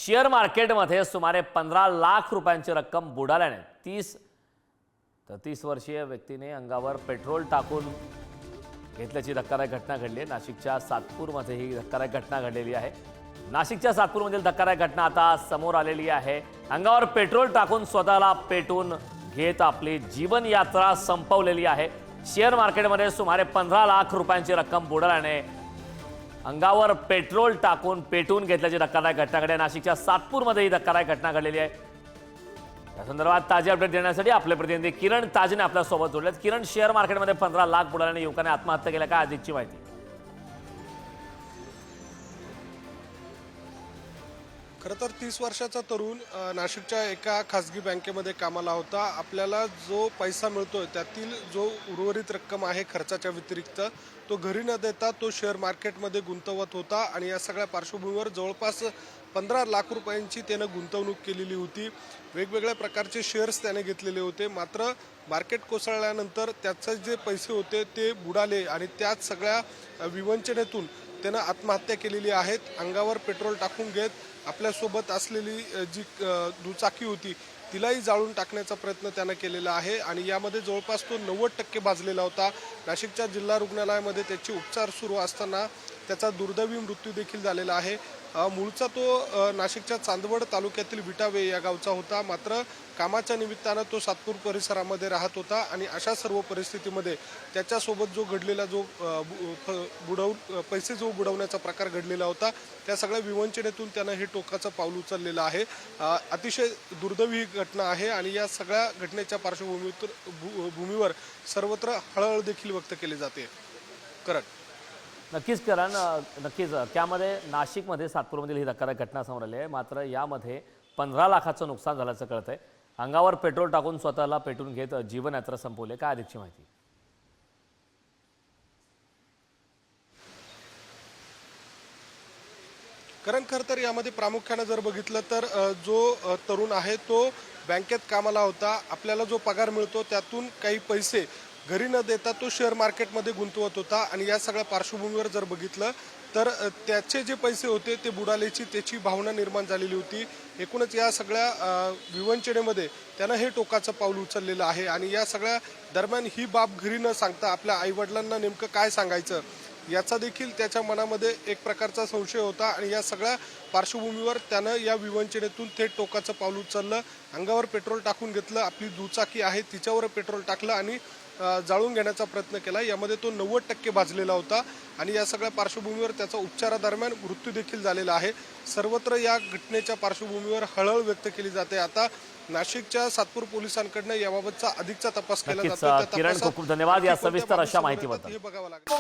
Share मार्केटमध्ये सुमारे 15 लाख रुपयांची रक्कम बुडाल्याने 30 वर्षीय व्यक्तीने अंगावर पेट्रोल टाकून घेतल्याची धक्कादायक घटना घडली आहे। नाशिकच्या सातपूरमध्ये ही धक्कादायक घटना घडलेली आहे। नाशिकच्या सातपूरमधील धक्कादायक घटना आता समोर आलेली आहे। अंगावर पेट्रोल टाकून स्वतःला पेटून घेत आपली जीवन यात्रा संपवलेली आहे। शेअर मार्केटमध्ये सुमारे 15 लाख रुपयांची रक्कम बुडाल्याने अंगावर पेट्रोल टाकून पेटून घेतल्याची धक्कादायक घटना घडली। नाशिकच्या सातपूरमध्ये ही धक्कादायक घटना घडलेली आहे। या संदर्भात ताजे अपडेट देण्यासाठी आपले प्रतिनिधी किरण ताजने आपल्या सोबत जोडलेत। किरण, शेअर मार्केटमध्ये 15 लाख बुडाल्याने युवकाने आत्महत्या केल्या, काय अधिकची माहिती? खरं तर 30 वर्षाचा तरुण नाशिकच्या एका खासगी बँकेमध्ये कामाला होता। आपल्याला जो पैसा मिळतोय त्यातील जो उर्वरित रक्कम आहे खर्चाच्या व्यतिरिक्त तो घरी न देता तो शेअर मार्केटमध्ये गुंतवत होता आणि या सगळ्या पार्श्वभूमीवर जवळपास 15 लाख रुपयांची त्याने गुंतवणूक केलेली होती। वेगवेगळ्या प्रकारचे शेअर्स त्याने घेतलेले होते, मात्र मार्केट कोसळल्यानंतर त्याचे जे पैसे होते ते बुडाले आणि त्याच सगळ्या विवंचनेतून त्यानं आत्महत्या केलेली आहे। अंगावर पेट्रोल टाकून घेत आपल्यासोबत असलेली जी दुचाकी होती तिलाही जाळून टाकण्याचा प्रयत्न त्यानं केलेला आहे आणि यामध्ये जवळपास तो 90% भाजलेला होता। नाशिकच्या जिल्हा रुग्णालयामध्ये त्याचे उपचार सुरू असताना त्याचा दुर्दैवी मृत्यू देखील झालेला आहे। मूळचा तो नाशिकच्या चांदवड तालुक्यातील विटावे या गावचा होता, मात्र कामाच्या निमित्तानं तो सातपूर परिसरामध्ये राहत होता आणि अशा सर्व परिस्थितीमध्ये त्याच्यासोबत जो घडलेला जो पैसे जो बुडवण्याचा प्रकार घडलेला होता त्या सगळ्या विवंचनेतून त्यानं हे टोकाचं पाऊल उचललेलं आहे। अतिशय दुर्दैवी घटना आहे आणि या सगळ्या घटनेच्या पार्श्वभूमीवर सर्वत्र हळहळ देखील व्यक्त केली जाते। करण नक्कीच करण, नक्कीच त्यामध्ये नाशिकमध्ये सातपूरमधील ही धक्कादायक घटना समोर आली आहे। मात्र यामध्ये 15 लाखाचं नुकसान झाल्याचं कळतंय। अंगावर पेट्रोल टाकून स्वतःला पेटून घेत जीवनयात्रा संपवली, काय अधिकची माहिती? कारण खरं तर यामध्ये प्रामुख्याने जर बघितलं तर जो तरुण आहे तो बँकेत कामाला होता। आपल्याला जो पगार मिळतो त्यातून काही पैसे घरी न देता तो शेअर मार्केटमध्ये गुंतवत होता आणि या सगळ्या पार्श्वभूमीवर जर बघितलं तर त्याचे जे पैसे होते ते बुडाल्याची त्याची भावना निर्माण झालेली होती। एकूणच या सगळ्या विवंचनेमध्ये त्यानं हे टोकाचं पाऊल उचललेलं आहे आणि या सगळ्या दरम्यान ही बाब घरी न सांगता आपल्या आईवडिलांना नेमकं काय सांगायचं याचा देखील त्याच्या मनामध्ये एक प्रकारचा संशय होता आणि या सगळ्या पार्श्वभूमीवर त्यानं या विवंचनेतून थेट टोकाचं पाऊल उचललं। अंगावर पेट्रोल टाकून घेतलं, आपली दुचाकी आहे तिच्यावर पेट्रोल टाकलं आणि जाळून घेण्याचा प्रयत्न केला। यामध्ये तो 90% भाजलेला होता आणि या सगळ्या पार्श्वभूमीवर त्याचा उपचारादरम्यान मृत्यू देखील झालेला आहे। सर्वत्र या घटनेच्या पार्श्वभूमीवर हळहळ व्यक्त केली जाते। आता नाशिकच्या सातपूर पोलिसांकडून याबाबतचा अधिकचा तपास केला जातो। किरण, खूप धन्यवाद या सविस्तर अशा माहितीबद्दल। हे बघावं लागेल।